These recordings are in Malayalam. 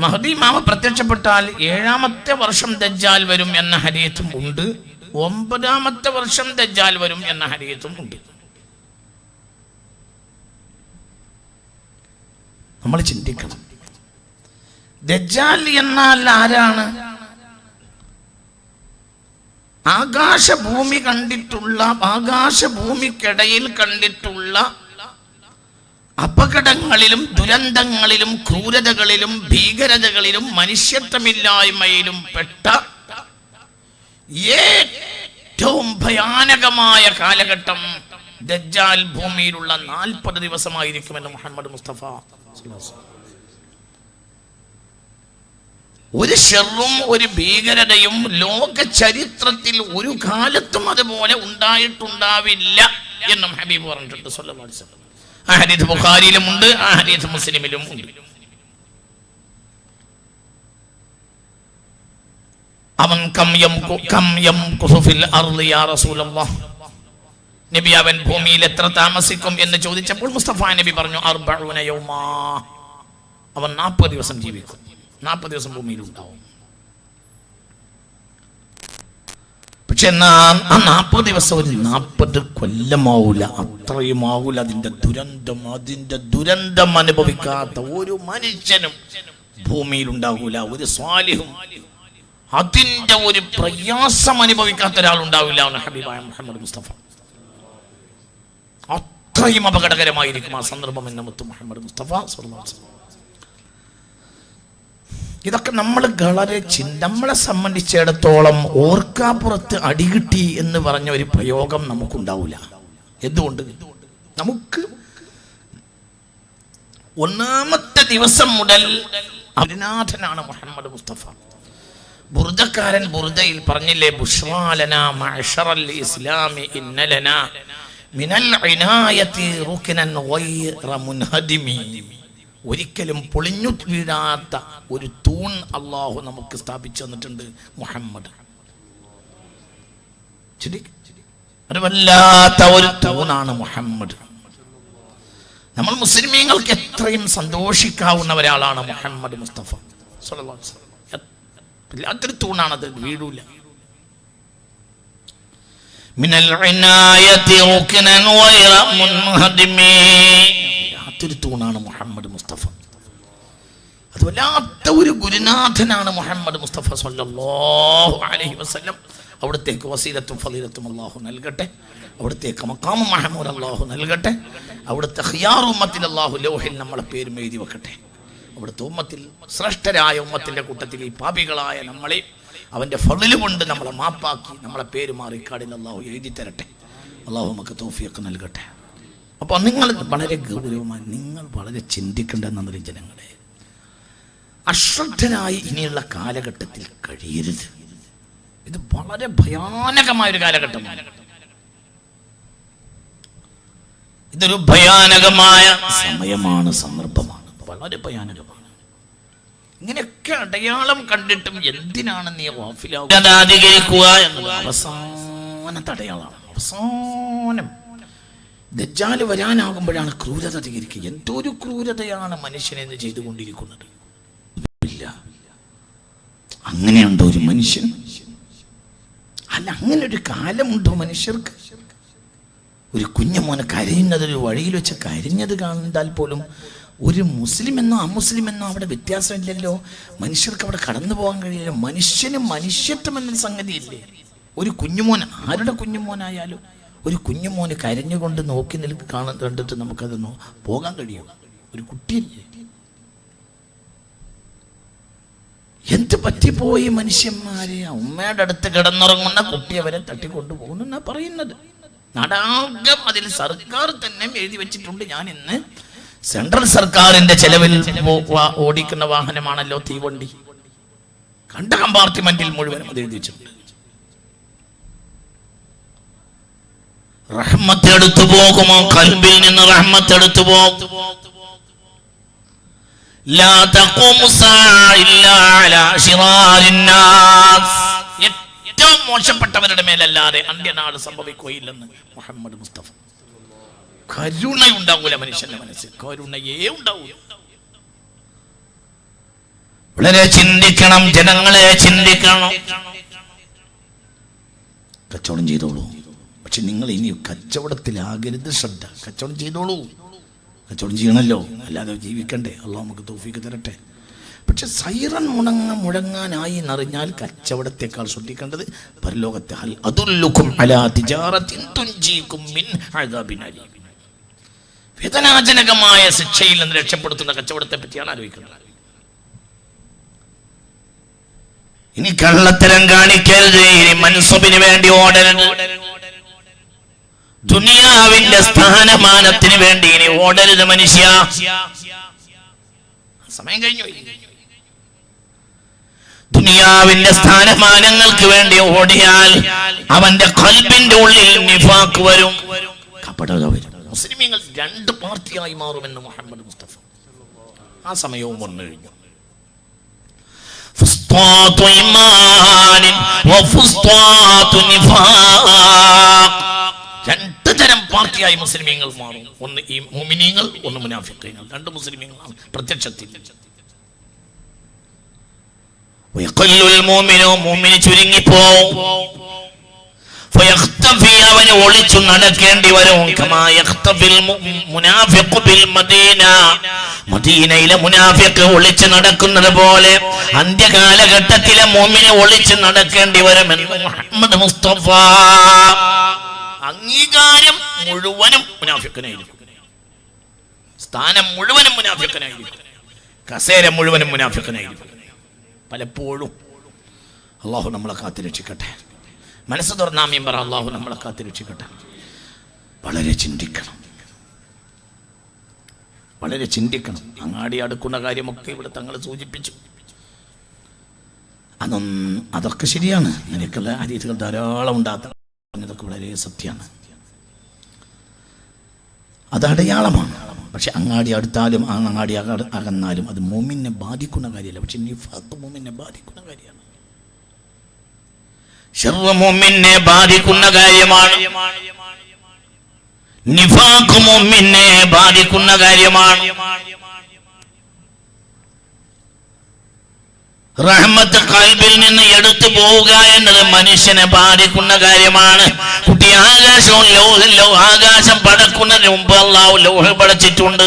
മഹ്ദി ഇമാമ പ്രത്യക്ഷപ്പെട്ടാൽ 7ാമത്തെ വർഷം ദജ്ജാൽ വരും എന്ന ഹദീസും ഉണ്ട്, 9ാമത്തെ വർഷം ദജ്ജാൽ വരും എന്ന ഹദീസും ഉണ്ട്. നമ്മൾ ചിന്തിക്കണം, ദജ്ജാൽ എന്നാൽ ആരാണ്? ആകാശഭൂമിക്കിടയിൽ കണ്ടിട്ടുള്ള അപകടങ്ങളിലും ദുരന്തങ്ങളിലും ക്രൂരതകളിലും ഭീകരതകളിലും മനുഷ്യത്വമില്ലായ്മയിലും പെട്ട ഏറ്റവും ഭയാനകമായ കാലഘട്ടം ദജ്ജാൽ ഭൂമിയിലുള്ള 40 ദിവസമായിരിക്കുമെന്ന് മുഹമ്മദ് മുസ്തഫ. ഒരു ഷർറും ഒരു ഭീകരതയും ലോക ചരിത്രത്തിൽ ഒരു കാലത്തും അതുപോലെ ഉണ്ടായിട്ടുണ്ടാവില്ല എന്നും ഹബീബ് പറഞ്ഞിട്ടുണ്ട് സല്ലല്ലാഹു അലൈഹി വസല്ലം. ആ ഹദീസ് ബുഖാരിയിലും ഉണ്ട്, ആ ഹദീസ് മുസ്ലിമിലും ഉണ്ട്. അവൻ നബി അവൻ ഭൂമിയിൽ എത്ര താമസിക്കും എന്ന് ചോദിച്ചപ്പോൾ മുസ്തഫ നബി പറഞ്ഞു 40 യൗമാ, അവൻ 40 ദിവസം ജീവിക്കും, 40 ദിവസം ഭൂമിയിൽ ഉണ്ടാവും. പക്ഷെ ആ 40 ദിവസം ഒരു 40 കൊല്ലമാവൂല, അത്രയും ആവൂല. അതിന്റെ ദുരന്തം അനുഭവിക്കാത്ത ഒരു മനുഷ്യനും ഭൂമിയിൽ ഉണ്ടാവൂല, ഒരു സ്വാലിഹും അതിന്റെ ഒരു പ്രയാസം അനുഭവിക്കാത്ത ഒരാളുണ്ടാവില്ല ഹബീബായ മുഹമ്മദ് മുസ്തഫ. അത്രയും അപകടകരമായിരിക്കും ആ സന്ദർഭം എന്ന് മുത്ത് മുഹമ്മദ് മുസ്തഫ സ്വല്ലല്ലാഹു അലൈഹി വസല്ലം. ഇതൊക്കെ നമ്മളെ സംബന്ധിച്ചിടത്തോളം ഓർക്കാപ്പുറത്ത് അടികിട്ടി എന്ന് പറഞ്ഞ ഒരു പ്രയോഗം നമുക്കുണ്ടാവില്ല. എന്തുകൊണ്ട്? നമുക്ക് 1ാമത്തെ ദിവസം മുതൽ അരുനാഥനാണ് മുഹമ്മദ് മുസ്തഫ. ബുർദക്കാരൻ ബുർദയിൽ പറഞ്ഞില്ലേ, ബുശ്റാലനാ മഅശറൽ ഇസ്ലാമി ഇന്നലനാ മിനൽ ഇനായതി റുക്നൻ ഗൈറ മുൻഹദിമി. ഒരിക്കലും പൊളിഞ്ഞു വീഴാത്ത ഒരു തൂൺ അള്ളാഹു നമുക്ക് സ്ഥാപിച്ചു തന്നിട്ടുണ്ട് മുഹമ്മദ്. ഒരു വല്ലാത്ത ഒരു തൂണാണ് മുഹമ്മദ്. നമ്മൾ മുസ്ലിമീങ്ങൾക്ക് എത്രയും സന്തോഷിക്കാവുന്ന ഒരാളാണ് മുഹമ്മദ് മുസ്തഫ സ്വല്ലല്ലാഹു അലൈഹി വസല്ലം. വല്ലാത്തൊരു തൂണാണത്, വീഴൂല. മിനൽ ഇനായതി റുക്നൻ ഗൈറ മുൻഹദിമി, വല്ലാത്തൊരു തൂണാണ് മുഹമ്മദ് മുസ്തഫ. അത് വല്ലാത്ത ഒരു ഗുരുനാഥനാണ് മുഹമ്മദ് മുസ്തഫ സ്വല്ലല്ലാഹു അലൈഹി വസല്ലം. അവിടത്തേക്ക് വസീലത്തും ഫളീലത്തും അല്ലാഹു നൽകട്ടെ, അവിടത്തേക്ക് മഖാമും മഹ്മൂദ് അല്ലാഹു നൽകട്ടെ, അവിടുത്തെ ഖിയാർ ഉമ്മത്തിൽ അല്ലാഹു ലൗഹിൽ നമ്മളെ പേരും എഴുതി വെക്കട്ടെ. അവിടുത്തെ ഉമ്മത്തിൽ ശ്രേഷ്ഠരായ ഉമ്മത്തിന്റെ കൂട്ടത്തിൽ ഈ പാപികളായ നമ്മളെ അവന്റെ ഫളില് കൊണ്ട് നമ്മളെ മാപ്പാക്കി നമ്മളെ പേര് മാറിക്കാടിൽ അല്ലാഹു എഴുതി തരട്ടെ. അല്ലാഹു നമുക്ക് തൗഫീഖ് നൽകട്ടെ. അപ്പോൾ നിങ്ങൾ വളരെ ഗൗരവമായി നിങ്ങൾ വളരെ ചിന്തിക്കേണ്ടെന്ന ജനങ്ങളെ, അശ്രദ്ധരായി ഇനിയുള്ള കാലഘട്ടത്തിൽ കഴിയരുത്. ഇത് വളരെ ഭയാനകമായൊരു കാലഘട്ടമാണ്. ഇതൊരു ഭയാനകമായ സമയമാണ്, സന്ദർഭമാണ്, വളരെ ഭയാനകമാണ്. ഇങ്ങനെയൊക്കെ അടയാളം കണ്ടിട്ടും എന്തിനാണ് നീ ഗാഫിലാവുക എന്നത് അവസാനത്തെ അടയാളമാണ്. അവസാനം ദജ്ജാല് വരാനാകുമ്പോഴാണ് ക്രൂരത അധികരിക്കുക. എന്തൊരു ക്രൂരതയാണ് മനുഷ്യനെന്ന് ചെയ്തുകൊണ്ടിരിക്കുന്നത്. ഇല്ല, അങ്ങനെയുണ്ടോ ഒരു മനുഷ്യൻ? അല്ല, അങ്ങനെ ഒരു കാലമുണ്ടോ മനുഷ്യർക്ക്? ഒരു കുഞ്ഞുമോനെ കരയുന്നത്, ഒരു വഴിയിൽ വെച്ച് കരഞ്ഞത് കണ്ടാൽ പോലും ഒരു മുസ്ലിം എന്നോ അമുസ്ലിം എന്നോ അവിടെ വ്യത്യാസമില്ലല്ലോ. മനുഷ്യർക്ക് അവിടെ കടന്നു പോകാൻ കഴിയില്ല. മനുഷ്യന് മനുഷ്യത്വം എന്ന സംഗതിയില്ലേ? ഒരു കുഞ്ഞുമോൻ, ആരുടെ കുഞ്ഞുമോനായാലും ഒരു കുഞ്ഞുമോന് കരഞ്ഞുകൊണ്ട് നോക്കി കണ്ടിട്ട് നമുക്കത് പോകാൻ കഴിയും. ഒരു കുട്ടിയല്ലേ? എന്ത് പറ്റിപ്പോയി മനുഷ്യന്മാരെ? ഉമ്മയുടെ അടുത്ത് കിടന്നുറങ്ങുന്ന കുട്ടിയെ വരെ തട്ടിക്കൊണ്ടുപോകുന്നു എന്നാ പറയുന്നത്. നാടാകം അതിൽ സർക്കാർ തന്നെ എഴുതി വെച്ചിട്ടുണ്ട്. ഞാൻ ഇന്ന് സെൻട്രൽ സർക്കാരിന്റെ ചെലവിൽ ഓടിക്കുന്ന വാഹനമാണല്ലോ തീവണ്ടി. കണ്ട കമ്പാർട്ട്മെന്റിൽ മുഴുവനും അത് എഴുതി വെച്ചിട്ടുണ്ട്. റഹ്മത്ത് എടുത്തു പോകുമോ? കൽബിൽ നിന്ന് റഹ്മത്ത് എടുത്തു പോകും. ഏറ്റവും മോശപ്പെട്ടവരുടെ മേലല്ലാതെ അന്ത്യനാട് സംഭവിക്കുകയില്ലെന്ന് മുഹമ്മദ് മുസ്തഫ. കരുണയുണ്ടാവൂല മനുഷ്യന്റെ മനസ്സിൽ, കരുണയേ ഉണ്ടാവൂല. വളരെ ചിന്തിക്കണം, ജനങ്ങളെ ചിന്തിക്കണം. കച്ചവടം ചെയ്തോളൂ, പക്ഷെ നിങ്ങൾ ഇനി കച്ചവടത്തിലാകരുത് ശ്രദ്ധ. കച്ചവടം ചെയ്തോളൂ, കച്ചവടം ചെയ്യണമല്ലോ, അല്ലാതെ ജീവിക്കണ്ടേ. അള്ളാഹു നമുക്ക് തൗഫീഖ് തരട്ടെ. പക്ഷെ സൈറൻ മുഴങ്ങാനായി എന്നറിഞ്ഞാൽ കച്ചവടത്തെക്കാൾ ശ്രദ്ധിക്കേണ്ടത് പരലോകത്തെ ഹൽ അദുല്ലുക്കും അലാ തിജാറത്തിൻ തുൻജീകും മിൻ അദാബിൻ അലീം, വേദനാജനകമായ ശിക്ഷയിൽ നിന്ന് രക്ഷപ്പെടുത്തുന്ന കച്ചവടത്തെ പറ്റിയാണ് ആലോചിക്കുന്നത്. ഇനി കള്ളത്തരം കാണിക്കരുത്, ഇനി മൻസബിന് വേണ്ടി ഓടരുത്, ദുനിയാവിന്റെ സ്ഥാനമാനത്തിന് വേണ്ടി ഇനി ഓടരുത് മനുഷ്യ. സമയം കഴിഞ്ഞു. ദുനിയാവിന്റെ സ്ഥാനമാനങ്ങൾക്ക് വേണ്ടി ഓടിയാൽ അവന്റെ ഖൽബിന്റെ ഉള്ളിൽ നിഫാഖ് വരും, കപടത വരും. മുസ്ലിമീങ്ങൾ രണ്ട് പാർട്ടിയായി മാറുമെന്ന് മുഹമ്മദ് മുസ്തഫ. ആ സമയവും വന്നു കഴിഞ്ഞു. ഫുസ്താതു ഈമാനിൻ വഫുസ്താതു നിഫാഖ്. രണ്ട് തരം പാർട്ടിയായി മുസ്ലിമീങ്ങൾ മാറും. ഒന്ന് ഈ മുഅ്മിനീങ്ങൾ, ഒന്ന് മുനാഫിഖീങ്ങൾ. രണ്ട് മുസ്ലിമീങ്ങളാണ് പ്രത്യക്ഷത്തിൽ. വയഖല്ലുൽ മുഅ്മിനു, മുഅ്മിൻ ചുരുങ്ങിപ്പോവും. ഫയഖ്തഫി, അവൻ ഒളിച്ചു നടക്കേണ്ടി വരും. കമാ യഖ്തഫിൽ മുനാഫിഖു ബിൽ മദീന, മദീനയിലെ മുനാഫിഖ് ഒളിച്ചു നടക്കുന്നത് പോലെ അന്ത്യകാലഘട്ടത്തിലെ മുഅ്മിൻ ഒളിച്ചു നടക്കേണ്ടി വരുമെന്ന് മുഹമ്മദ് മുസ്തഫ. അംഗീകാരം മുഴുവനും മുനാഫിഖിനായിരിക്കും, സ്ഥാനം മുഴുവനും മുനാഫിഖിനായിരിക്കും, കസേര മുഴുവനും മുനാഫിഖിനായിരിക്കും. പലപ്പോഴും അള്ളാഹു നമ്മളെ കാത്തുരക്ഷിക്കട്ടെ. മനസ്സ് തുറന്നാമീൻ പറ, അള്ളാഹു നമ്മളെ കാത്തുരക്ഷിക്കട്ടെ. വളരെ ചിന്തിക്കണം, വളരെ ചിന്തിക്കണം. അങ്ങാടി അടുക്കുന്ന കാര്യമൊക്കെ ഇവിടെ തങ്ങൾ സൂചിപ്പിച്ചു. അതൊക്കെ ശരിയാണ്. അങ്ങനെയൊക്കെയുള്ള ഹദീസുകൾ ധാരാളം ഉണ്ടാകും. പറഞ്ഞതൊക്കെ വളരെ സത്യമാണ്, അത് അടയാളമാണ്. പക്ഷെ അങ്ങാടി അടുത്താലും അങ്ങാടി അകന്നാലും അത് മുഅ്മിനെ ബാധിക്കുന്ന കാര്യമല്ല. പക്ഷെ നിഫാഖ് മുഅ്മിനെ ബാധിക്കുന്ന കാര്യമാണ്, ശർറ മുഅ്മിനെ ബാധിക്കുന്ന കാര്യമാണ്. നിഫാഖ് മുഅ്മിനെ ബാധിക്കുന്ന കാര്യമാണ്. റഹ്മത്ത് ഖൽബിൽ നിന്ന് എടുത്തു പോവുക എന്നത് മനുഷ്യനെ ബാധിക്കുന്ന കാര്യമാണ്. കുട്ടി ആകാശം പടക്കുന്നതിന് മുമ്പ് അല്ലാഹു ലൗഹ് പടച്ചിട്ടുണ്ട്.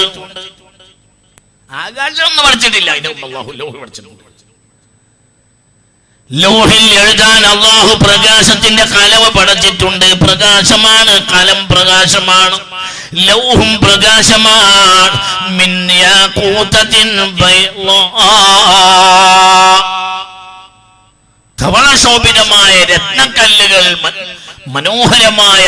ആകാശം ഒന്നും പടച്ചിട്ടില്ല, അതിന് മുമ്പ് അല്ലാഹു ലൗഹ് പടച്ചിട്ടുണ്ട്. ലൗഹിൽ എഴുതാൻ അല്ലാഹു പ്രകാശത്തിന്റെ കലവ പടച്ചിട്ടുണ്ട്. പ്രകാശമാണ് കലം, പ്രകാശമാണ് ലൗഹും പ്രകാശമാണ്. മിൻ യാഖൂതത്തിൻ ബൈളാ, ധവളശോഭിതമായ രത്നക്കല്ലുകൾ, മനോഹരമായ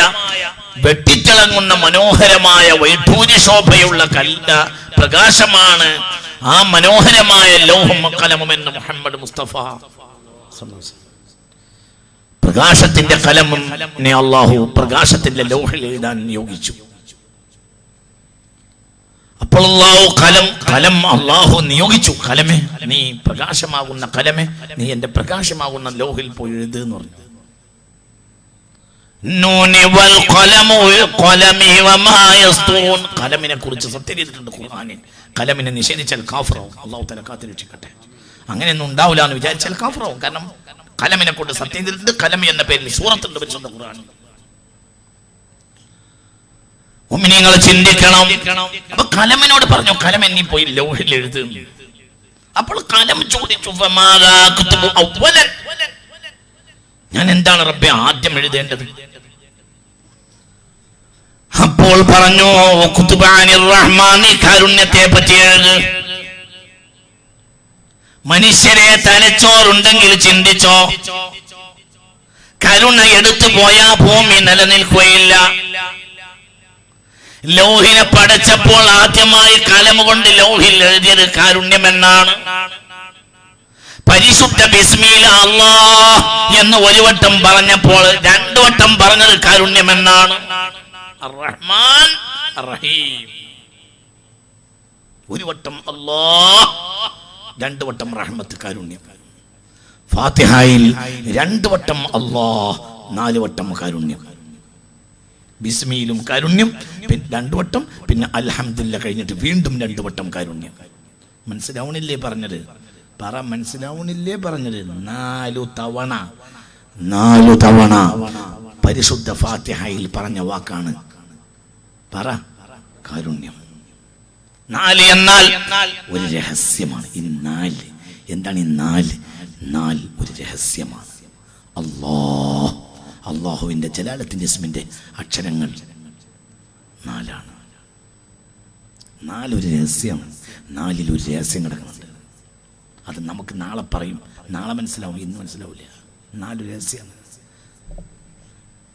വെട്ടിത്തിളങ്ങുന്ന മനോഹരമായ വൈഢൂര്യ ശോഭയുള്ള കല്ല പ്രകാശമാണ് ആ മനോഹരമായ ലൗഹും കലമും എന്ന് മുഹമ്മദ് മുസ്തഫ. പ്രകാശത്തിന്റെ കലമിനെ അല്ലാഹു പ്രകാശത്തിന്റെ ലൗഹിൽ എഴുതാൻ നിയോഗിച്ചു. അപ്പോൾ കലം അല്ലാഹു നിയോഗിച്ചു. കലമേ, നീ പ്രകാശമാകുന്ന കലമേ, നീ എന്റെ പ്രകാശമാകുന്ന ലൗഹിൽ പോയി എഴുത് എന്ന് പറഞ്ഞു. കലമിനെ കുറിച്ച് സത്യം ചെയ്തിട്ടുണ്ട് ഖുർആനിൽ. കലമിനെ നിഷേധിച്ചാൽ കാഫിറാവും. അല്ലാഹു തആല കാത്തുരക്ഷിക്കട്ടെ. അങ്ങനെയൊന്നും ഉണ്ടാവില്ല എന്ന് വിചാരിച്ചാൽ കാഫിറാവും. കാരണം കലമിനെ കൊണ്ട് സത്യം ചെയ്തിട്ടുണ്ട്. കലം എന്ന പേരിൽ സൂറത്തുണ്ട് പരിശുദ്ധ ഖുർആനിൽ. മുഅ്മിനീങ്ങൾ ചിന്തിക്കണം. അപ്പൊ കലമിനോട് പറഞ്ഞു, കലം എന്നീ പോയി ലൗഹിൽ എഴുതുന്നു. അപ്പോൾ കലം ചോദിച്ചു, ഞാൻ എന്താണ് റബ്ബേ ആദ്യം എഴുതേണ്ടത്? അപ്പോൾ പറഞ്ഞു, കാരുണ്യത്തെ പറ്റി എഴുത്. മനുഷ്യരെ തലച്ചോറുണ്ടെങ്കിൽ ചിന്തിച്ചോ, കരുണ എടുത്തു പോയാ ഭൂമി നിലനിൽക്കുകയില്ല. ലൗഹിനെ പടച്ചപ്പോൾ ആദ്യമായി കലം കൊണ്ട് ലൗഹിൽ എഴുതിയത് കാരുണ്യമെന്നാണ്. പരിശുദ്ധ ബിസ്മില്ല അല്ലാഹ് എന്ന് ഒരു വട്ടം പറഞ്ഞപ്പോൾ രണ്ടു വട്ടം പറഞ്ഞത് കാരുണ്യമെന്നാണ്. അർ-റഹ്മാൻ അർ-റഹീം. ഒരു വട്ടം അല്ലാഹ്, രണ്ടു വട്ടം റഹ്മത്ത് കാരുണ്യം. ഫാത്തിഹയിൽ രണ്ടു വട്ടം അല്ലാഹ്, നാല് വട്ടം കാരുണ്യം. ബിസ്മിയിലും കാരുണ്യം, രണ്ടു വട്ടം. പിന്നെ അൽഹംദുലില്ലാഹ് കഴിഞ്ഞിട്ട് വീണ്ടും രണ്ടു വട്ടം കാരുണ്യം. മനസ്സിലാവണില്ലേ പറഞ്ഞത്? പറ, മനസ്സിലാവണില്ലേ പറഞ്ഞത്? 4 തവണ പരിശുദ്ധ ഫാത്തിഹയിൽ പറഞ്ഞ വാക്കാണ്. പറ, കാരുണ്യം. 4 എന്നാൽ ഒരു രഹസ്യമാണ്. ഈ 4 എന്താണ്? ഈ 4 ഒരു രഹസ്യമാണ്. അള്ളാഹുവിന്റെ ജലാലത്തിന്റെ ഇസ്മിന്റെ അക്ഷരങ്ങൾ 4ആണ്. 4 ഒരു രഹസ്യമാണ്. 4 ഒരു രഹസ്യം കിടക്കുന്നുണ്ട്. അത് നമുക്ക് നാളെ പറയും, നാളെ മനസ്സിലാവും, ഇന്ന് മനസ്സിലാവില്ല. 4 രഹസ്യമാണ്.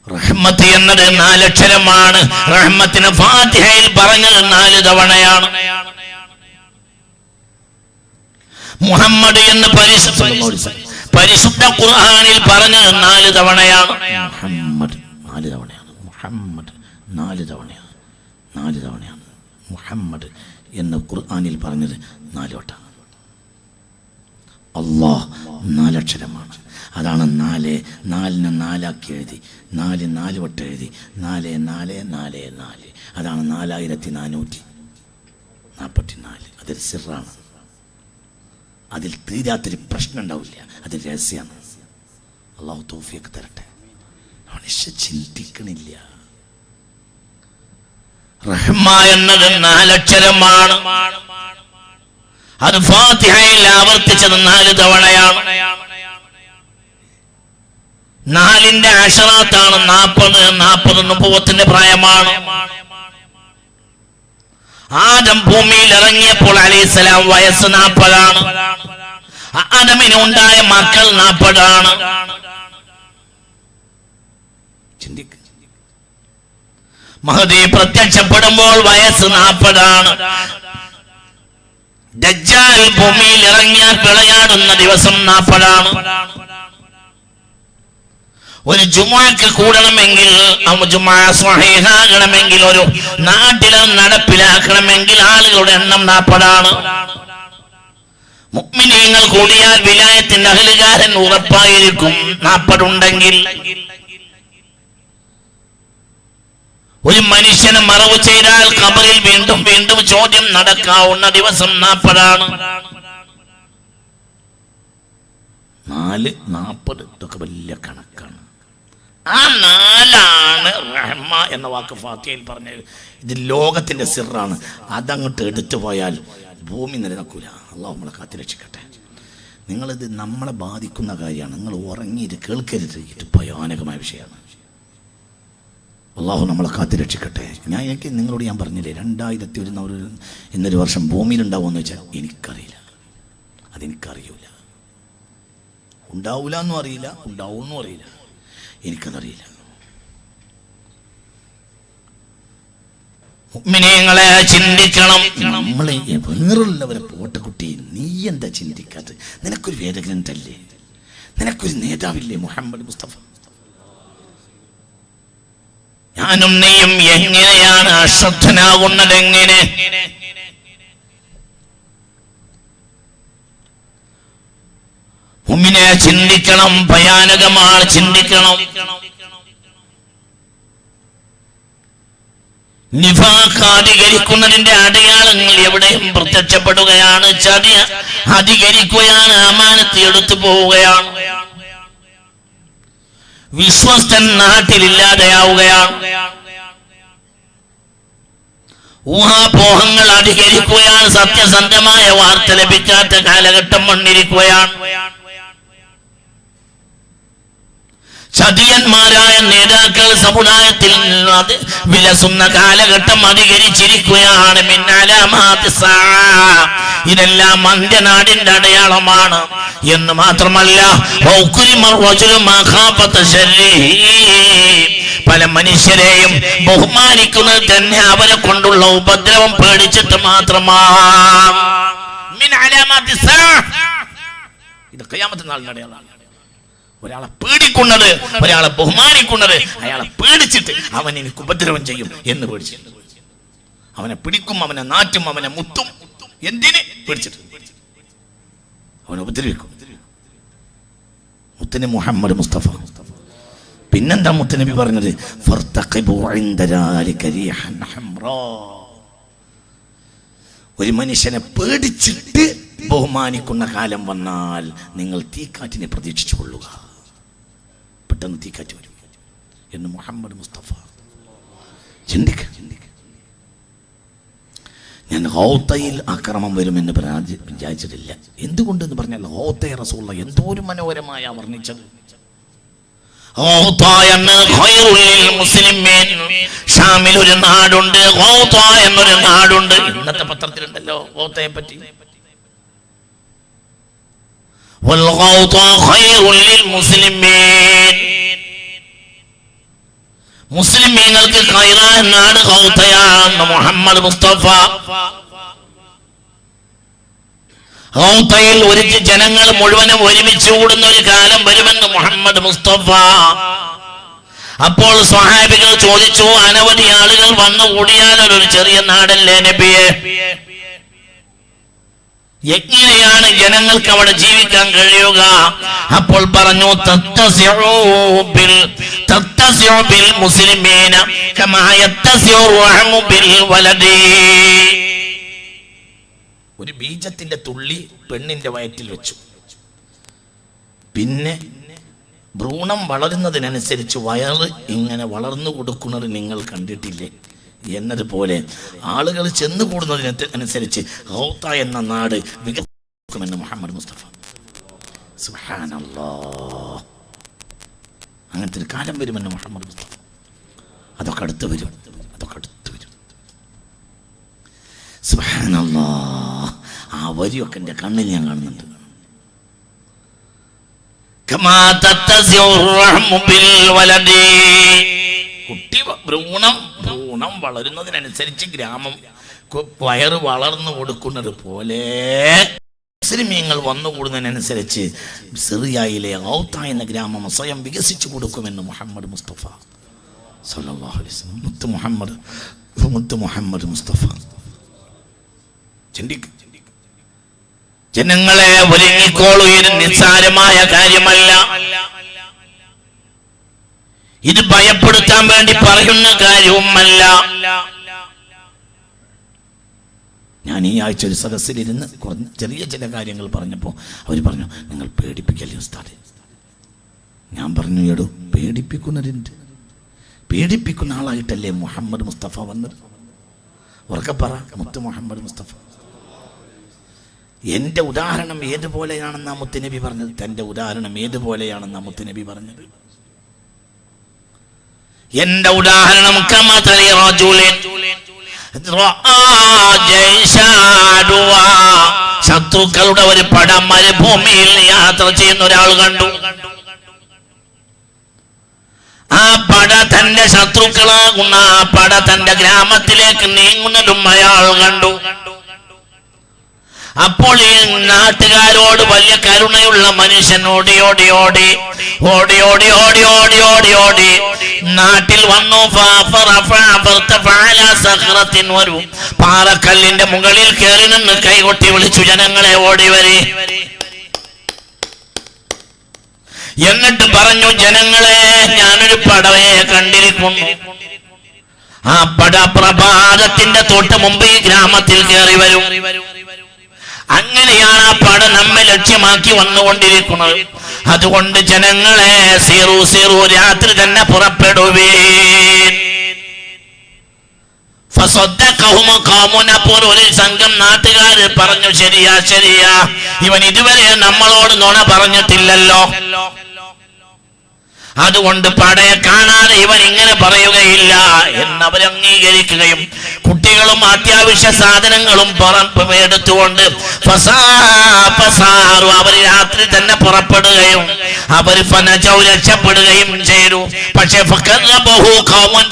റഹ്മത്ത് എന്നത് 4 അക്ഷരമാണ്. റഹ്മത്തിന് ഫാത്തിഹയിൽ പറഞ്ഞത് 4 തവണയാണ്. മുഹമ്മദ് എന്ന് പരിശുദ്ധ ഖുർആനിൽ പറഞ്ഞത് 4 തവണയാണ്. മുഹമ്മദ് 4 തവണയാണ്. മുഹമ്മദ് 4 തവണയാണ്. 4 തവണയാണ് മുഹമ്മദ് എന്ന് ഖുർആനിൽ പറഞ്ഞത് 4 വട്ടം. അല്ലാഹ് 4 അക്ഷരമാണ്. അതാണ് 4 4 എഴുതി, 4 വട്ടം എഴുതി, 4. അതാണ് 4444. അതൊരു സിറാണ്. അതിൽ തീരാത്തൊരു പ്രശ്നം ഉണ്ടാവില്ല. അത് രഹസ്യമാണ്. അള്ളാഹു തൗഫീഖ് തരട്ടെ. മനുഷ്യ ചിന്തിക്കണില്ല. റഹ്മ എന്നത് 4 അക്ഷരമാണ്. അത് ഫാത്തിഹയിൽ ആവർത്തിച്ചത് 4 തവണയാണ്. 4ന്റെ അശറാത്താണ് 40 നുബുവത്തിന്റെ പ്രായമാണ്. ആദം ഭൂമിയിൽ ഇറങ്ങിയപ്പോൾ അലൈഹിസ്സലാം വയസ്സ് 40 ആണ്. ആദമിന് ഉണ്ടായ മക്കൾ 40 ആണ്. ചിന്തിക്ക്. മഹദി പ്രത്യക്ഷപ്പെടുമ്പോൾ വയസ്സ് 40 ആണ്. ദജ്ജാൽ ഭൂമിയിൽ ഇറങ്ങിയാൽ വിളയാടുന്ന ദിവസം 40 ആണ്. ഒരു ജുമുഅക്ക് കൂടണമെങ്കിൽ, ജുമുഅ സ്വഹീഹാകണമെങ്കിൽ, ഒരു നാട്ടിൽ നടപ്പിലാക്കണമെങ്കിൽ ആളുകളുടെ എണ്ണം 40 ആണ്. മുഅ്മിനീങ്ങൾ കൂടിയാൽ വിലായത്തിന്റെ അഹ്ലുകാരൻ ഉറപ്പായിരിക്കും 40 ഉണ്ടെങ്കിൽ. ഒരു മനുഷ്യനെ മറവ് ചെയ്താൽ ഖബറിൽ വീണ്ടും വീണ്ടും ചോദ്യം നടക്കാവുന്ന ദിവസം 40 ആണ്. 40 ഇതൊക്കെ വലിയ കണക്കാണ്. ആ 4ആണ് റഹ്മ എന്ന വാക്ക് ഫാത്തിഹയിൽ പറഞ്ഞത്. ഇത് ലോകത്തിന്റെ സിറാണ്. അതങ്ങോട്ട് എടുത്തു പോയാൽ ഭൂമി നിലനിൽക്കൂല. അള്ളാഹു നമ്മളെ കാത്തിരക്ഷിക്കട്ടെ. നിങ്ങളിത് നമ്മളെ ബാധിക്കുന്ന കാര്യമാണ്. നിങ്ങൾ ഉറങ്ങിയിട്ട് കേൾക്കരുത്. ഇത് ഭയാനകമായ വിഷയമാണ്. അള്ളാഹു നമ്മളെ കാത്തിരക്ഷിക്കട്ടെ. എനിക്ക് നിങ്ങളോട് ഞാൻ പറഞ്ഞില്ലേ, 2021 എന്നൊരു വർഷം ഭൂമിയിലുണ്ടാവുമെന്ന് വെച്ചാൽ എനിക്കറിയില്ല. അതെനിക്കറിയൂല. ഉണ്ടാവൂല എന്നും അറിയില്ല, ഉണ്ടാവുമെന്നും അറിയില്ല. എനിക്കതറിയില്ല. മുഅ്മിനീങ്ങളെ ചിന്തിക്കണം. നമ്മൾ വേറുള്ളവരെ പോട്ടെ കുട്ടി, നീ എന്താ ചിന്തിക്കാത്തത്? നിനക്കൊരു വേദഗ്രന്ഥല്ലേ? നിനക്കൊരു നേതാവില്ലേ? മുഹമ്മദ് മുസ്തഫ. ഞാനും നീയും എങ്ങനെയാണ് അശ്രദ്ധനാകുന്നത്? എങ്ങനെ? മുഅ്മിനെ ചിന്തിക്കണം. ഭയാനകമാണ്. ചിന്തിക്കണം. നിഫാഖ് അധികരിക്കുന്നതിന്റെ അടയാളങ്ങൾ എവിടെയും പ്രത്യക്ഷപ്പെടുകയാണ്. ചതി അധികരിക്കുകയാണ്. അമാനത്ത് എടുത്തു പോവുകയാണ്. വിശ്വസ്തൻ നാട്ടിലില്ലാതെയാവുകയാണ്. ഊഹാപോഹങ്ങൾ അധികരിക്കുകയാണ്. സത്യസന്ധമായ വാർത്ത ലഭിക്കാത്ത കാലഘട്ടം വന്നിരിക്കുകയാണ്. ചതിയന്മാരായ നേതാക്കൾ സമുദായത്തിൽ വിലസുന്ന കാലഘട്ടം അധികരിച്ചിരിക്കുകയാണ്. ഇതെല്ലാം അന്ത്യനാടിന്റെ അടയാളമാണ് എന്ന് മാത്രമല്ല, പല മനുഷ്യരെയും ബഹുമാനിക്കുന്നത് തന്നെ അവരെ കൊണ്ടുള്ള ഉപദ്രവം പേടിച്ചിട്ട് മാത്രമാണ്. ഇത് ഖിയാമത്ത് നാളിന്റെ അടയാളമാണ്. ഒരാളെ പേടിക്കുന്നത്, ഒരാളെ ബഹുമാനിക്കുന്നത് അയാളെ പേടിച്ചിട്ട് അവൻ എനിക്ക് ഉപദ്രവം ചെയ്യും എന്ന് പേടിച്ചിട്ട് അവനെ പിടിക്കും, അവനെ നാറ്റും, അവനെ മുത്തും. എന്തിന്? പേടിച്ചിട്ട് അവനെ ഉപദ്രവിക്കും. മുത്തനബി മുഹമ്മദ് മുസ്തഫ. പിന്നെന്താ മുത്തനബി പറഞ്ഞത്? ഒരു മനുഷ്യനെ പേടിച്ചിട്ട് ബഹുമാനിക്കുന്ന കാലം വന്നാൽ നിങ്ങൾ തീക്കാറ്റിനെ പ്രതീക്ഷിച്ചു കൊള്ളുക. പെട്ടെന്ന് തീക്കാറ്റ് വരും എന്ന് മുഹമ്മദ് മുസ്തഫ. ചിന്തിക്ക. ഞാൻ ഹൗത്തയിൽ ആക്രമം വരുമെന്ന് വിചാരിച്ചിട്ടില്ല. എന്തുകൊണ്ടെന്ന് പറഞ്ഞാൽ ഹൗത്തയെ റസൂലുള്ളാഹി എന്തോ ഒരു മനോഹരമായ വർണ്ണിച്ചത്. ഷാമിൽ ഒരു നാടുണ്ട്, ഹൗത്ത എന്നൊരു നാടുണ്ട്. ഇന്നത്തെ പത്രത്തിലുണ്ടല്ലോ ഹൗത്തയെ പറ്റി. മുസ്ലിമീങ്ങൾക്ക് ഖൈറായ നാട് ഹൗത്തയാണെന്ന് മുഹമ്മദ് മുസ്തഫ. ഹൗത്തയിൽ ഒരു ജനങ്ങൾ മുഴുവനും ഒരുമിച്ച് കൂടുന്ന ഒരു കാലം വരുമെന്ന് മുഹമ്മദ് മുസ്തഫ. അപ്പോൾ സ്വഹാബികൾ ചോദിച്ചു, അനവധി ആളുകൾ വന്നു കൂടിയാൽ ഒരു ചെറിയ നാടല്ലേ നബിയെ, എങ്ങനെയാണ് ജനങ്ങൾക്ക് അവിടെ ജീവിക്കാൻ കഴിയുക? അപ്പോൾ പറഞ്ഞു, ഒരു ബീജത്തിന്റെ തുള്ളി പെണ്ണിന്റെ വയറ്റിൽ വെച്ചു. പിന്നെ ഭ്രൂണം വളരുന്നതിനനുസരിച്ച് വയറ് ഇങ്ങനെ വളർന്നു കൊടുക്കുന്നത് നിങ്ങൾ കണ്ടിട്ടില്ലേ എന്നതുപോലെ ആളുകൾ ചെന്നു കൂടുന്നതിനനുസരിച്ച് ഹൗത്ത എന്ന നാട് വികസിക്കുമെന്ന് മുഹമ്മദ് മുസ്തഫ. സുബ്ഹാനല്ലാഹ്, അങ്ങനത്തെ ഒരു കാലം വരുമെന്ന് മുഹമ്മദ് മുസ്തഫ. അതൊക്കെ അടുത്ത് വരും. സുബ്ഹാനല്ലാഹ്, ആ വരിയൊക്കെ എൻ്റെ കണ്ണിൽ ഞാൻ കാണുന്നുണ്ട്. കുട്ടി ഭ്രൂണം വളരുന്നതിനനുസരിച്ച് ഗ്രാമം വയറ് വളർന്നു കൊടുക്കുന്നത് പോലെ മുസ്ലിമീങ്ങൾ വന്നുകൂടുന്നതിനനുസരിച്ച് സിറിയയിലെ ഹൗത്ത എന്ന ഗ്രാമം സ്വയം വികസിച്ചു കൊടുക്കുമെന്ന് മുഹമ്മദ് മുസ്തഫ സല്ലല്ലാഹു അലൈഹി വസല്ലം. മുത്ത് മുഹമ്മദ് മുസ്തഫ. ജനങ്ങളെ ഒരുങ്ങിക്കോളൂ, ഇത് നിസ്സാരമായ കാര്യമല്ല. ഇത് ഭയപ്പെടുത്താൻ വേണ്ടി പറയുന്ന കാര്യവുമല്ല. ഞാൻ ഈ ആഴ്ച ഒരു സദസ്സിലിരുന്ന് ചെറിയ ചില കാര്യങ്ങൾ പറഞ്ഞപ്പോൾ അവർ പറഞ്ഞു, നിങ്ങൾ പേടിപ്പിക്കല്ലേ ഉസ്താദേ. ഞാൻ പറഞ്ഞു, എടോ പേടിപ്പിക്കുന്നതിൻ്റെ പേടിപ്പിക്കുന്ന ആളായിട്ടല്ലേ മുഹമ്മദ് മുസ്തഫ വന്നത്? ഉറക്കെ പറ, മുത്ത് മുഹമ്മദ് മുസ്തഫ. എൻ്റെ ഉദാഹരണം ഏതുപോലെയാണെന്നാ മുത്തുനബി പറഞ്ഞത്? തൻ്റെ ഉദാഹരണം ഏതുപോലെയാണെന്നാ മുത്തുനബി പറഞ്ഞത്? എന്റെ ഉദാഹരണം ശത്രുക്കളുടെ ഒരു പടം മരുഭൂമിയിൽ യാത്ര ചെയ്യുന്ന ഒരാൾ കണ്ടു. ആ പട തന്റെ ശത്രുക്കളാകുന്ന ആ പട തന്റെ ഗ്രാമത്തിലേക്ക് നീങ്ങുന്നതും അയാൾ കണ്ടു. അപ്പോൾ ഈ നാട്ടുകാരോട് വലിയ കരുണയുള്ള മനുഷ്യൻ ഓടി ഓടി ഓടി ഓടി ഓടി ഓടി ഓടി ഓടി ഓടി നാട്ടിൽ വന്നു. ഒരു പാറക്കല്ലിന്റെ മുകളിൽ കയറി നിന്ന് കൈകൊട്ടി വിളിച്ചു, ജനങ്ങളെ ഓടി വരി. എന്നിട്ട് പറഞ്ഞു, ജനങ്ങളെ, ഞാനൊരു പടവയെ കണ്ടിരിക്കുന്നു. ആ പട പ്രഭാതത്തിന്റെ തൊട്ട് മുമ്പ് ഈ ഗ്രാമത്തിൽ കയറി വരും. അങ്ങനെയാണ് ആ പട നമ്മെ ലക്ഷ്യമാക്കി വന്നുകൊണ്ടിരിക്കുന്നത്. അതുകൊണ്ട് ജനങ്ങളെ, സീറു സീറു, രാത്രി തന്നെ പുറപ്പെടുവീൻ. അപ്പോൾ ഒരു സംഘം നാട്ടുകാർ പറഞ്ഞു, ശരിയാ ശരിയാ, ഇവൻ ഇതുവരെ നമ്മളോട് നുണ പറഞ്ഞിട്ടില്ലല്ലോ, അതുകൊണ്ട് പടയെ കാണാതെ ഇവൻ ഇങ്ങനെ പറയുകയില്ല എന്നവർ അംഗീകരിക്കുകയും കുട്ടികളും അത്യാവശ്യ സാധനങ്ങളും എടുത്തുകൊണ്ട് അവർ രാത്രി തന്നെ പുറപ്പെടുകയും അവർ രക്ഷപ്പെടുകയും ചെയ്തു. പക്ഷെ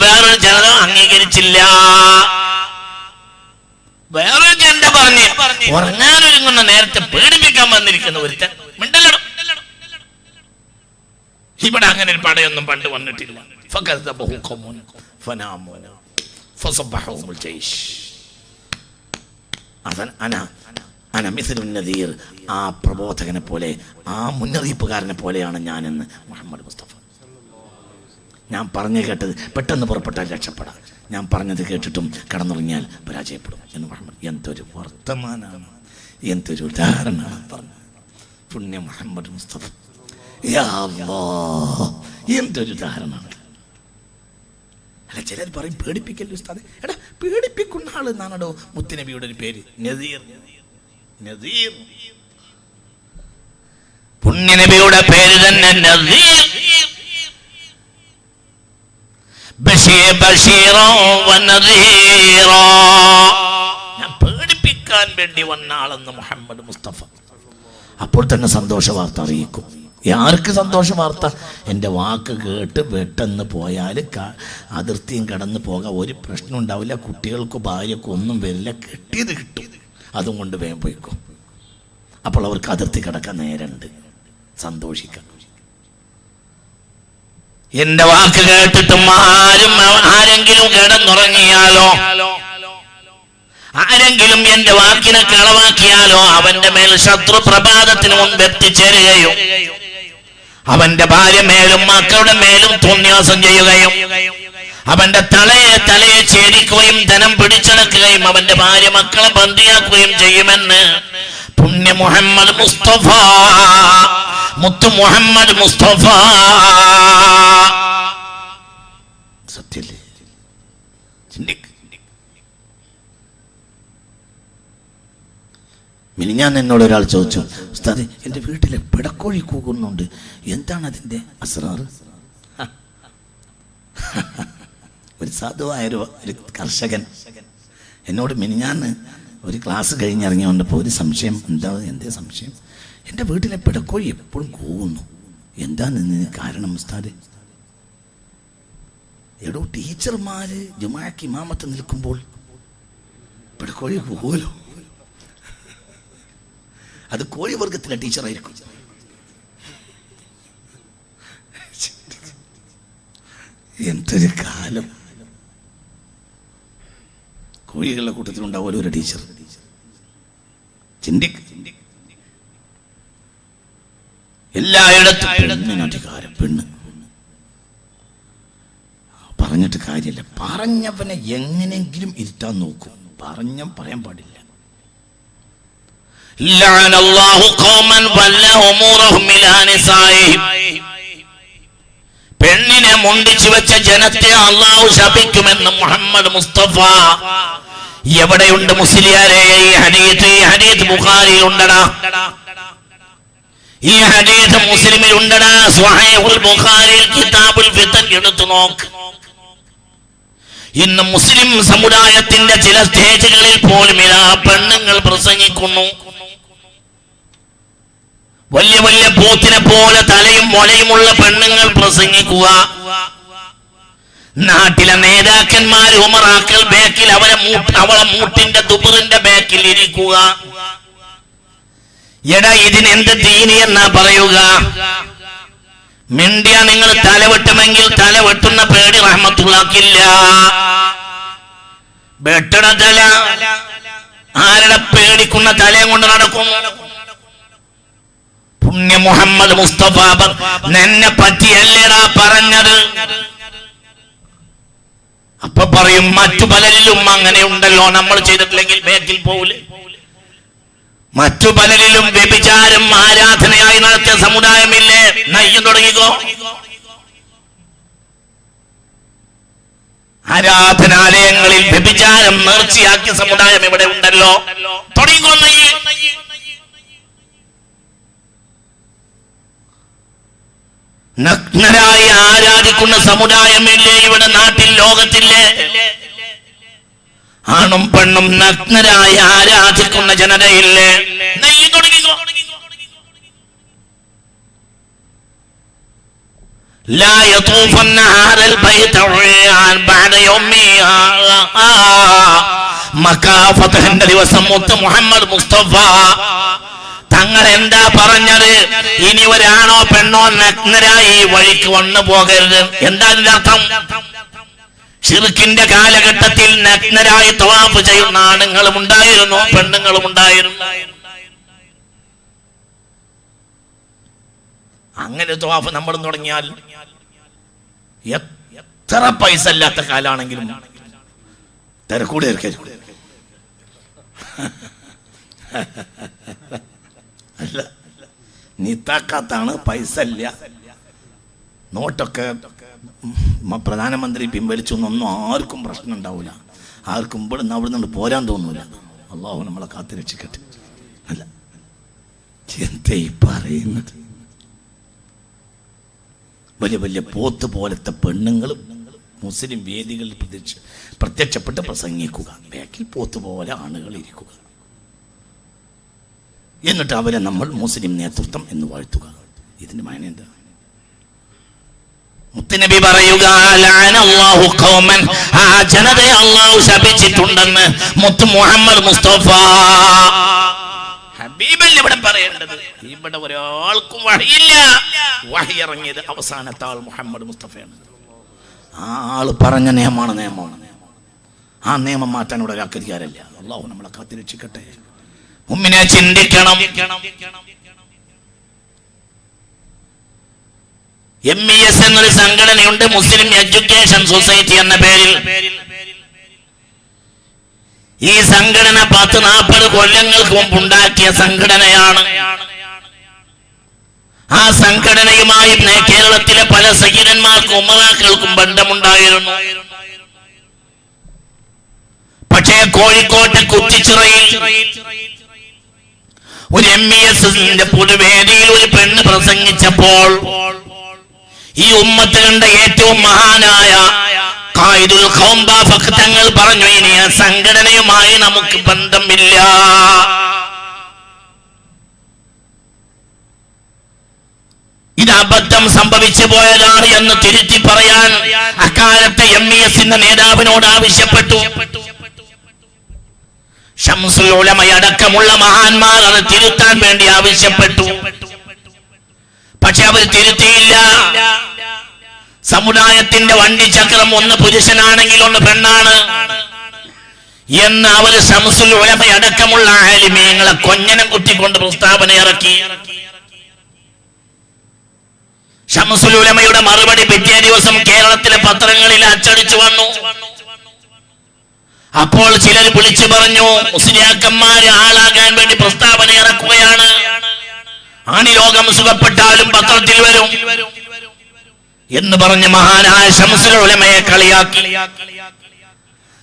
വേറൊരു ജനത അംഗീകരിച്ചില്ല. വേറൊരു ജനത പറഞ്ഞു, ഉറങ്ങാനൊരുങ്ങുന്ന നേരത്തെ പേടിപ്പിക്കാൻ വന്നിരിക്കുന്ന ഒരുത്തൻ മിണ്ടല്ലോ. ഇവിടെ അങ്ങനെ ഒരു പടയൊന്നും പണ്ട് വന്നിട്ടില്ല. ആ പ്രബോധകനെ പോലെ, ആ മുന്നറിയിപ്പുകാരനെ പോലെയാണ് ഞാനെന്ന് മുഹമ്മദ് മുസ്തഫ. ഞാൻ പറഞ്ഞു കേട്ടത് പെട്ടെന്ന് പുറപ്പെട്ടാൽ രക്ഷപ്പെടാം, ഞാൻ പറഞ്ഞത് കേട്ടിട്ടും കടന്നുറങ്ങിയാൽ പരാജയപ്പെടും എന്ന് മുഹമ്മദ്. എന്തൊരു വർത്തമാനാണ്, എന്തൊരു ഉദാഹരണമാണ് പറഞ്ഞു പുണ്യ മുഹമ്മദ് മുസ്തഫ. യാ അല്ലാഹ്, എന്തൊരു ഉദാഹരണമാണ്. അല്ല, ചിലർ പറയും പേടിപ്പിക്കല്ലോ ഉസ്താദേ. എടാ, പേടിപ്പിക്കുന്ന ആള് എന്നാണോ മുത്തുനബിയുടെ ഒരു പേര്? നദീർ. നദീർ, പുണ്യനബിയുടെ പേര് തന്നെ നദീർ. ഞാൻ പേടിപ്പിക്കാൻ വേണ്ടി വന്ന ആളെന്ന് മുഹമ്മദ് മുസ്തഫ. അപ്പോൾ തന്നെ സന്തോഷ വാർത്ത അറിയിക്കും. ആർക്ക് സന്തോഷ വാർത്ത? എൻ്റെ വാക്ക് കേട്ട് പെട്ടെന്ന് പോയാൽ അതിർത്തിയും കടന്നു പോകാൻ ഒരു പ്രശ്നം ഉണ്ടാവില്ല, കുട്ടികൾക്കോ ഭാര്യക്കോ ഒന്നും വരില്ല, കിട്ടിയത് കിട്ടും, അതും കൊണ്ട് വേഗം പോയിക്കും. അപ്പോൾ അവർക്ക് അതിർത്തി കിടക്കാൻ നേരമുണ്ട്, സന്തോഷിക്കാം. എന്റെ വാക്ക് കേട്ടിട്ടും ആരെങ്കിലും കിടന്നുറങ്ങിയാലോ, ആരെങ്കിലും എന്റെ വാക്കിനെ കളവാക്കിയാലോ അവന്റെ മേൽ ശത്രു പ്രഭാതത്തിന് മുൻപ് എത്തിച്ചേരുകയും അവന്റെ ഭാര്യ മേലും മക്കളുടെ മേലും തോന്നിയാസം ചെയ്യുകയും അവന്റെ തലയെ ഛേദിക്കുകയും ധനം പിടിച്ചെടുക്കുകയും അവന്റെ ഭാര്യ മക്കളെ ബന്ദിയാക്കുകയും ചെയ്യുമെന്ന് പുണ്യ മുഹമ്മദ് മുസ്തഫ, മുത്തു മുഹമ്മദ് മുസ്തഫ. സത്യല്ലേ? മിനിഞ്ഞാന്ന് എന്നോട് ഒരാൾ ചോദിച്ചു, ഉസ്താദേ എൻ്റെ വീട്ടിലെ പിടക്കോഴി കൂകുന്നുണ്ട്, എന്താണ് അതിൻ്റെ അസ്റാറ്? ഒരു സാധുവായൊരു കർഷകൻ എന്നോട് മിനിഞ്ഞാന്ന് ഒരു ക്ലാസ് കഴിഞ്ഞിറങ്ങി വന്നപ്പോൾ ഒരു സംശയം. എന്തേ സംശയം? എൻ്റെ വീട്ടിലെ പിടക്കോഴി എപ്പോഴും കൂവുന്നു, എന്താണെന്ന് കാരണം ഉസ്താദേ? എടോ, ടീച്ചർമാര് ജുമാക്ക് ഇമാമത്ത് നിൽക്കുമ്പോൾ പിടക്കോഴി കൂവുമല്ലോ, അത് കോഴിവർഗത്തിലെ ടീച്ചറായിരിക്കും. എന്തൊരു കാലം! കോഴികളുടെ കൂട്ടത്തിലുണ്ടാവുമല്ലോ ഒരു ടീച്ചർ. എല്ലായിടത്തും പെണ്ണിനധികാരം. പെണ്ണ് പറഞ്ഞിട്ട് കാര്യമില്ല, പറഞ്ഞവനെ എങ്ങനെങ്കിലും ഇരുത്താൻ നോക്കും, പറയാൻ പാടില്ല. പെണ്ണിനെ മുണ്ടിച്ചു വെച്ച ജനത്തെ അള്ളാഹു ശപിക്കുമെന്ന് മുഹമ്മദ് മുസ്തഫ. എവിടെയുണ്ട് മുസ്ലിയാരെ ഈ ഹദീസ് ബുഖാരിയിൽ ഉണ്ടടാ, ഈ ഹദീസ് മുസ്ലിമിൽ ഉണ്ടടാ, സ്വഹീഹുൽ ബുഖാരിയിൽ കിതാബുൽ ഫിതൻ എടുത്തു നോക്ക്. ഇന്ന് മുസ്ലിം സമുദായത്തിന്റെ ചില സ്റ്റേജുകളിൽ പോലും ഇതാ പെണ്ണുങ്ങൾ പ്രസംഗിക്കുന്നു. വലിയ വലിയ പോത്തിനെ പോലെ തലയും മുലയുമുള്ള പെണ്ണുങ്ങൾ പ്രസംഗിക്കുക. നാട്ടിലെ നേതാക്കന്മാർ ഉമറാക്കൾ ബാക്കിൽ അവളെ മൂട്ടിന്റെ ദുബറിന്റെ ബാക്കിൽ ഇരിക്കുക. എടാ, ഇതിനെന്ത് ദീനി എന്നാ പറയുക? മിണ്ടിയ നിങ്ങൾ തലവെട്ടുമെങ്കിൽ തലവെട്ടുന്ന പേടി റഹ്മത്തുള്ളാഹിക്കില്ല. വെട്ടണ തല ആരുടെ പേടിക്കുന്ന തലയും കൊണ്ട് നടക്കും? പുണ്യ മുഹമ്മദ് മുസ്തഫ നിന്നെ പറ്റിയല്ലേടാ പറഞ്ഞത്. അപ്പൊ പറയും മറ്റു പലരിലും അങ്ങനെ ഉണ്ടല്ലോ, നമ്മൾ ചെയ്തിട്ടില്ലെങ്കിൽ ബാക്കിൽ പോവില്ലേ? മറ്റു പലരിലും വ്യഭിചാരം ആരാധനയായി നടത്തിയ സമുദായമില്ലേ? നയ്യം തുടങ്ങിക്കോ. ആരാധനാലയങ്ങളിൽ വ്യഭിചാരം നേർച്ചയാക്കിയ സമുദായം ഇവിടെ ഉണ്ടല്ലോ, തുടങ്ങിക്കോ നയ്യ്. നഗ്നരായി ആരാധിക്കുന്ന സമുദായമില്ലേ ഇവിടെ നാട്ടിൽ, ലോകത്തില്ലേ? ആണും പെണ്ണും നഗ്നരായി ആരാധിക്കുന്ന ജനതയില്ലേ? നെയ്യ് തുടങ്ങിക്കോ. ലാ യതൂഫന്ന ഹാദൽ ബൈത ഉർയാൻ ബഅദ യൗമിഹാ മക്കാ ഫതഹിന്റെ ദിവസം മുത്ത് മുഹമ്മദ് മുസ്തഫ തങ്ങൾ എന്താ പറഞ്ഞത്? ഇനി ഒരാണോ പെണ്ണോ നഗ്നരായി വഴിക്ക് വന്നു പോകരുത്. എന്താ അതിന്റെ അർത്ഥം? ശിർക്കിന്റെ കാലഘട്ടത്തിൽ നഗ്നരായി തവാഫ് ചെയ്യുന്ന ആണുങ്ങളും ഉണ്ടായിരുന്നു, പെണ്ണുങ്ങളും ഉണ്ടായിരുന്നു. അങ്ങനെ തവാഫ് നമ്മളും തുടങ്ങിയാൽ എത്ര പൈസ ഇല്ലാത്ത കാലാണെങ്കിലും തിരക്കൂടെ അല്ല, നീ താക്കാത്താണ്, പൈസ ഇല്ല, നോട്ടൊക്കെ പ്രധാനമന്ത്രി പിൻവലിച്ചു എന്നൊന്നും ആർക്കും പ്രശ്നം ഉണ്ടാവില്ല. ആർക്കും ഇവിടുന്ന് അവിടെ നിന്ന് പോരാൻ തോന്നൂല. അള്ളാഹു നമ്മളെ കാത്തുരക്ഷിക്കട്ടെ. അല്ല, എന്താ ഈ പറയുന്നത്? വലിയ വലിയ പോത്ത് പോലത്തെ പെണ്ണുങ്ങളും മുസ്ലിം വേദികളിൽ പ്രത്യക്ഷപ്പെട്ട് പ്രസംഗിക്കുക, ബാക്കിൽ പോത്ത് പോലെ ആണുകൾ ഇരിക്കുക, എന്നിട്ട് അവരെ നമ്മൾ മുസ്ലിം നേതൃത്വം എന്ന് വാഴ്ത്തുക. ഇതിന്റെ മാന എന്താ? മുത്തുനബി പറയുക, ലഅനല്ലാഹു ഖൗമൻ, ആ ജനതയെ അല്ലാഹു ശപിച്ചിട്ടുണ്ടെന്ന് മുത്ത് മുഹമ്മദ് മുസ്തഫ. ഹബീബല്ലേ ഇവിടെ പറയേണ്ടത്? ഇവിടെ ഒരാൾക്കും വഹിയില്ല. വഹി ഇറങ്ങിയത് അവസാനത്തെ ആൾ മുഹമ്മദ് മുസ്തഫയാണ്. ആ ആള് പറഞ്ഞ നിയമമാണ് നിയമം. ആ നിയമം മാറ്റാൻ ഇവിടെ ഒരാൾക്ക് അധികാരമില്ല. അല്ലാഹു നമ്മളെ കാത്തുരക്ഷിക്കട്ടെ. മുഅ്മിനെ ചിന്തിക്കണം. MES എന്നൊരു സംഘടനയുണ്ട്, മുസ്ലിം എഡ്യൂക്കേഷൻ സൊസൈറ്റി എന്ന പേരിൽ. ഈ സംഘടന 40-40 കൊല്ലങ്ങൾക്ക് മുമ്പ് ഉണ്ടാക്കിയ സംഘടനയാണ്. ആ സംഘടനയുമായി കേരളത്തിലെ പല സയ്യിദന്മാർക്കും ഉമറാക്കൾക്കും ബന്ധമുണ്ടായിരുന്നു. പക്ഷേ കോഴിക്കോട്ടെ കുറ്റിച്ചിറയിൽ ഒരു MESന്റെ പൊതുവേദിയിൽ ഒരു പെണ്ണ് പ്രസംഗിച്ചപ്പോൾ ഈ ഉമ്മത്ത് കണ്ട ഏറ്റവും മഹാനായ ഖായിദുൽ ഖൗം ബാഫഖ് തങ്ങൾ പറഞ്ഞു, ഇനി ആ സംഘടനയുമായി നമുക്ക് ബന്ധമില്ല. ഇത് അബദ്ധം സംഭവിച്ചു പോയതാണ് എന്ന് തിരുത്തി പറയാൻ അക്കാലത്തെ MESന്റെ നേതാവിനോട് ആവശ്യപ്പെട്ടു. ശംസുൽ ഉലമയടക്കമുള്ള മഹാന്മാർ അത് തിരുത്താൻ വേണ്ടി ആവശ്യപ്പെട്ടു. പക്ഷെ അവർ തിരുത്തിയില്ല. സമുദായത്തിന്റെ വണ്ടി ചക്രം ഒന്ന് പുരുഷനാണെങ്കിൽ ഒന്ന് പെണ്ണാണ് എന്ന് അവർ ശംസുൽ ഉലമയടക്കമുള്ള ആലിമീങ്ങളെ കൊഞ്ഞനം കുത്തിക്കൊണ്ട് പ്രസ്താവന ഇറക്കി. ശംസുൽ ഉലമയുടെ മറുപടി പിറ്റേ ദിവസം കേരളത്തിലെ പത്രങ്ങളിൽ അച്ചടിച്ചു വന്നു. അപ്പോൾ ചിലർ വിളിച്ചു പറഞ്ഞു, മുസ്ലിയാക്കന്മാര് ആളാകാൻ വേണ്ടി പ്രസ്താവന ഇറക്കുകയാണ്, ആണിലോകം സുഖപ്പെട്ടാലും പത്രത്തിൽ വരും എന്ന് പറഞ്ഞ് മഹാനായ ശംസുൽ ഉലമയെ കളിയാക്കി.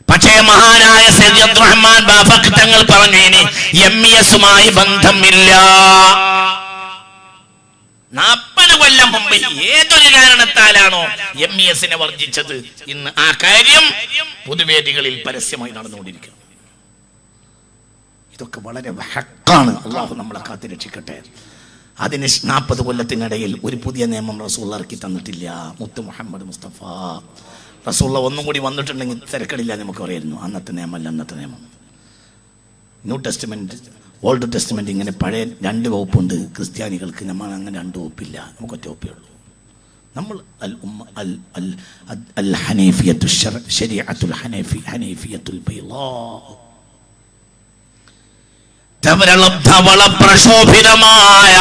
പക്ഷേ മഹാനായ സയ്യിദ് അബ്ദുറഹ്മാൻ ബാഫഖ് തങ്ങൾ പറഞ്ഞു, ഇനി MESുമായി ബന്ധമില്ല. 40 കൊല്ലം മുമ്പ് ഏതൊരു കാരണത്താലാണോ MESനെ വർജിച്ചത്, ഇന്ന് ആ കാര്യം പൊതുവേദികളിൽ പരസ്യമായി നടന്നുകൊണ്ടിരിക്കുന്നു. ഇതൊക്കെ വളരെ ഹക്കാണ്. അല്ലാഹു നമ്മളെ കാത്തുരക്ഷിക്കട്ടെ. അതിന് 40 കൊല്ലത്തിനിടയിൽ ഒരു പുതിയ നിയമം റസൂൽ ഇറക്കി തന്നിട്ടില്ല. മുത്ത് മുഹമ്മദ് മുസ്തഫ റസൂൽ ഒന്നും കൂടി വന്നിട്ടുണ്ടെങ്കിൽ തിരക്കടില്ല നമുക്ക് പറയായിരുന്നു. അന്നത്തെ നിയമമല്ല അന്നത്തെ നിയമം. ന്യൂ ടെസ്റ്റ്മെന്റ്, ഓൾഡ് ടെസ്റ്റ്മെന്റ്, ഇങ്ങനെ പഴയ 2 വകുപ്പുണ്ട് ക്രിസ്ത്യാനികൾക്ക്. നമ്മൾ അങ്ങനെ 2 വകുപ്പില്ല, നമുക്ക് ഒറ്റ വകുപ്പേ ഉള്ളൂ. നമ്മൾ അൽ ഹനീഫിയത്തു ശരീഅത്തുൽ ഹനീഫിയത്തുൽ ബൈളാ, പ്രശോഭിതമായ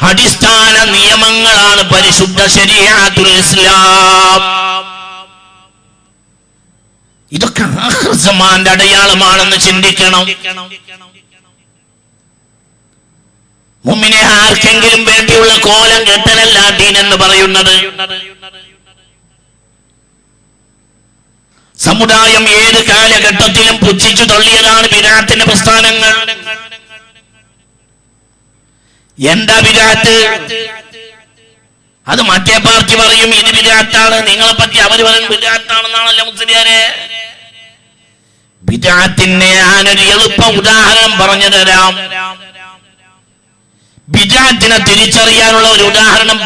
അടിസ്ഥാന നിയമങ്ങളാണ് പരിശുദ്ധ ശരീഅത്തുൽ ഇസ്ലാം. ഇതൊക്കെ ആഖിർ സമാന്റെ അടയാളമാണെന്ന് ചിന്തിക്കണം. മുഅ്മിനെ ആർക്കെങ്കിലും വേണ്ടിയുള്ള കോലം കെട്ടലല്ല ദീൻ എന്ന് പറയുന്നത്. സമുദായം ഏത് കാലഘട്ടത്തിലും പുച്ഛിച്ചു തള്ളിയതാണ് ബിദ്അത്തിന്റെ പ്രസ്ഥാനങ്ങൾ. എന്താ ബിദ്അത്ത്? അത് മറ്റേ പാർട്ടി പറയും ഇത് ബിദ്അത്താണ്, നിങ്ങളെ പറ്റി അവർ പറയും ബിദ്അത്താണെന്നാണല്ലോ മുസ്ലിയാരെ. ബിദ്അത്തിന് ഞാനൊരു എളുപ്പ ഉദാഹരണം പറഞ്ഞു തരാം. ബിദ്അത്തിനെ തിരിച്ചറിയാനുള്ള ഒരു ഉദാഹരണം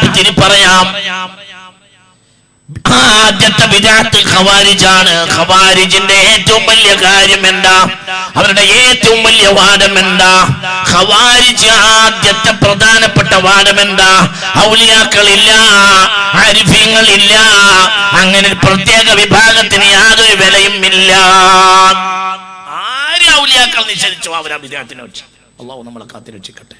പറയാം. ആദ്യത്തെ ബിദ്അത്ത് ഖവാരിജാണ്. ഖവാരിജിന്റെ ഏറ്റവും വലിയ കാര്യം എന്താ? അവരുടെ ഏറ്റവും വലിയ വാദം എന്താ? ഖവാരിജ് ആദ്യത്തെ പ്രധാനപ്പെട്ട വാദം എന്താ? ഔലിയാക്കളില്ല, ആരിഫീങ്ങളില്ല, അങ്ങനെ പ്രത്യേക വിഭാഗത്തിന് യാതൊരു വിലയും ഇല്ല. ആര് ഔലിയാക്കൾ നിഷേധിച്ചു അവരാ ബിദ്അത്തിനെ വെച്ച്. അല്ലാഹു നമ്മളെ കാത്തുരക്ഷിക്കട്ടെ.